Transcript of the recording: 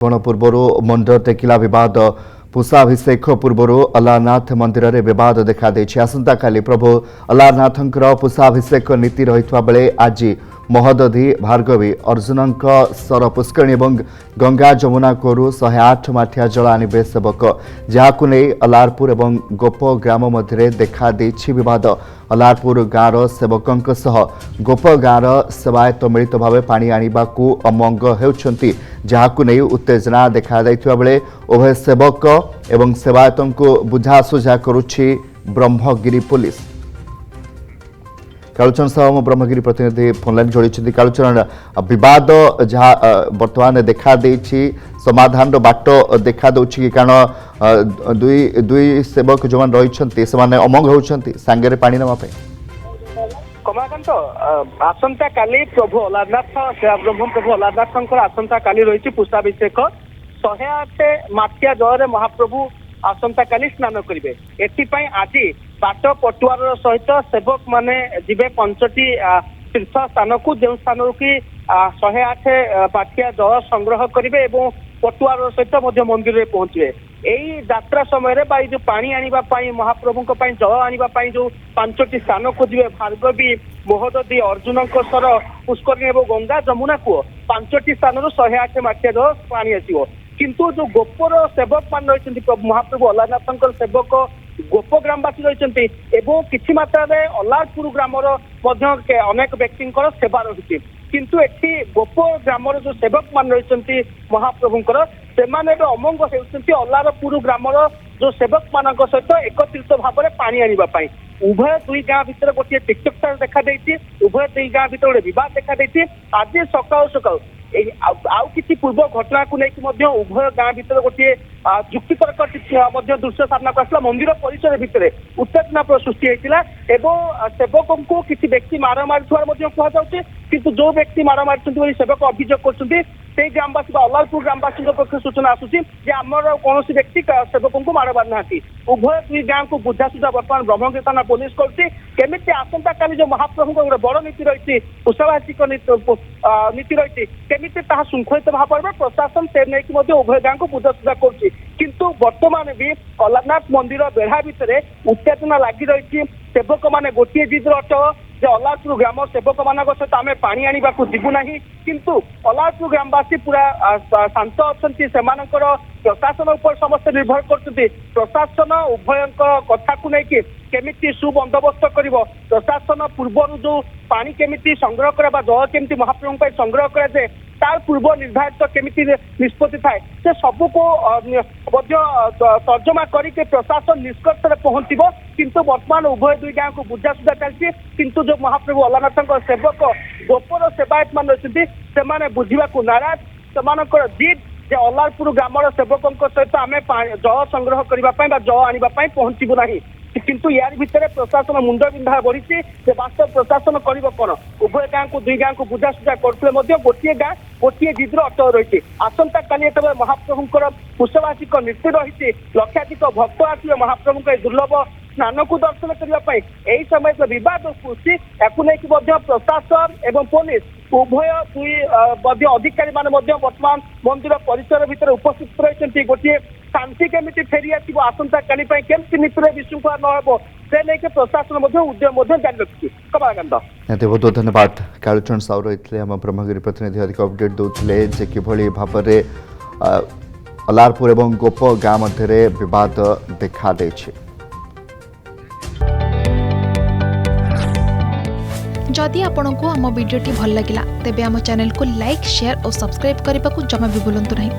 पूर्वर मुंड टेकिला बद पुषाभिषेक पूर्वर अल्लाहनाथ मंदिर में बद देखा आसंता काली प्रभु अल्लाहनाथंकर पुषाभिषेक नीति रही बेले आज महदधी भार्गवी अर्जुन सर पुष्करणी और गंगा जमुना कोरु 108 माठिया जल आनिबे सेवक जहां नहीं अल्लाहपुर और गोप ग्राम मध्य देखा बद अल्लाहपुर गाँव सेवकों सह गोप गाँव सेवायत मिलित भाव पानी आने को अमंग होती जहां नहीं उत्तेजना देखा बेले उभय सेवक एवं सेवायतों को बुझासुझा करुछि ब्रह्मगिरी पुलिस। कालुचरण साहब मो ब्रह्मगिरी प्रतिनिधि फोनलाइन जोड़ी कालुचरण बद जहाँ बर्तमान देखा समाधान बाट देखा दौर कारण दुई सेवक जो रही अमंग होती सांगे पानी नापी कमलाकांत आसंता काली प्रभु अल्लाहनाथ ब्रह्म प्रभु अल्लाहनाथ आसंता काली रही पुष्पाभिषेक 108 माठिया जल महाप्रभु आसंता काली स्नान करेंगे एपाई आज बाट पटुआर सहित सेवक माने जीवे 5टी तीर्थ स्थान को जो स्थान की 108 माठिया जल संग्रह करेंगे और पटुआर सहित मंदिर में पहुंचे यही यात्रा समय जो पानी आने महाप्रभु जल आने जो 5टी स्थान को जी भार्गवी महदधी अर्जुन सर पुष्करणी और गंगा जमुना को 5टी स्थान 108 माठिया जल पानी आसो किंतु जो गोपर सेवक मान रही महाप्रभु अल्लाहनाथ सेवक गोप ग्रामवासी रही किसी मात्रा अल्लाहपुर ग्राम अनेक व्यक्ति सेवा रही किंतु एटी गोप ग्राम जो सेवक मान रही महाप्रभुंर से अमंग होती अल्लाहपुर ग्राम जो सेवक मान सहित एकत्रित भाव में पानी आने उभय दुई गाँ भितर गोटे तिक्तता देखा उभय दुई गाँ भितर गोटे बद देखा आज सकाल सकाल आउ किसी पूर्व घटना को लेकिन उभय गाँ भितर गोटे जुक्तितर्क दृश्य सामना को आसला मंदिर परिसर भितर उत्तेजना सृष्टि होता सेवकों को किसी व्यक्ति मार मारी कहुचे किंतु जो व्यक्ति मार मारी सेवक अभियोग कर ग्रामवासी अल्लाहपुर ग्रामवासी पक्ष सूचना आसूसी आमर कौन व्यक्ति सेवकों को मार मारी ना उभय दुई गाँव को बुझासुझा बर्तमान ब्रह्मगिरी थाना पुलिस करती आसंता काली जो महाप्रभु गोटे बड़ नीति रही पुष्पाभिषेक नीति रही केमिति श्रृंखलित भाव में प्रशासन से नहीं उभय गाँव को बुझासुझा कर किंतु वर्तमान भी अल्लाहनाथ मंदिर बेढ़ा भितर उत्तेजना लगी रही सेवक मैंने गोटे जिद अट जे अल्लाहपुर ग्राम सेवक मान सहित आम पानी आने को जीवु ना किंतु अल्लाहपुर ग्रामवासी पूरा शांत अच्छा प्रशासन उपर समस्त निर्भर कर प्रशासन उभय कथा को लेकिन केमिति सुबंदोबस्त कर प्रशासन पूर्व जो पानी केमिति संग्रह करा जल केमिति महाप्रभु संग्रह कराए तार पूर्व निर्धारित केमिति निष्पत्ति थाए से सबको तर्जमा करके प्रशासन निष्कर्ष पहुंचब किंतु वर्तमान उभय दुई गाँव को बुझासुझा चलती किंतु जो महाप्रभु अल्लाहनाथ सेवक गोपर सेवायत मान रही से बुझा नाराज से जिद जे अल्लाहपुर ग्राम सेवकों सहित आम जल संग्रह करने जल आने पहुंचबू ना किंतु यार भितर प्रशासन मुंड बिंधा बढ़ी वास्तव प्रशासन कर कौन उभय गाँव को दुई गाँव को बुझासुझा करते गोटे गाँ गोटे जिद्र अटल रही आसंता काली महाप्रभुंर पुष्पाभिषेक नीति रही लक्षाधिक भक्त आसवे महाप्रभु दुर्लभ स्नान को दर्शन करने यही समय बद सृष्टि या प्रशासन एवं पुलिस उभय दुई अधिकारी मान वर्तमान मंदिर परिसर भितर उपस्थित रही गोटे शांति केमिति फेरी आसो आसंता काली केमती नीति विशृंखला न से लेके प्रशासन उद्यम जारी रखी कमलाकांत बहुत बहुत धन्यवाद कालुचरण साहू रही आम ब्रह्मगिरी प्रतिनिधि अधिक अपडेट दूसरे जे किभली भाव में अल्लाहपुर और गोप गाँ मध्य बद देखा जदि आपंक आम भिडी भल लगा तेब आम चैनल को लाइक शेयर और सब्सक्राइब करने को जमा भी भूलु नहीं।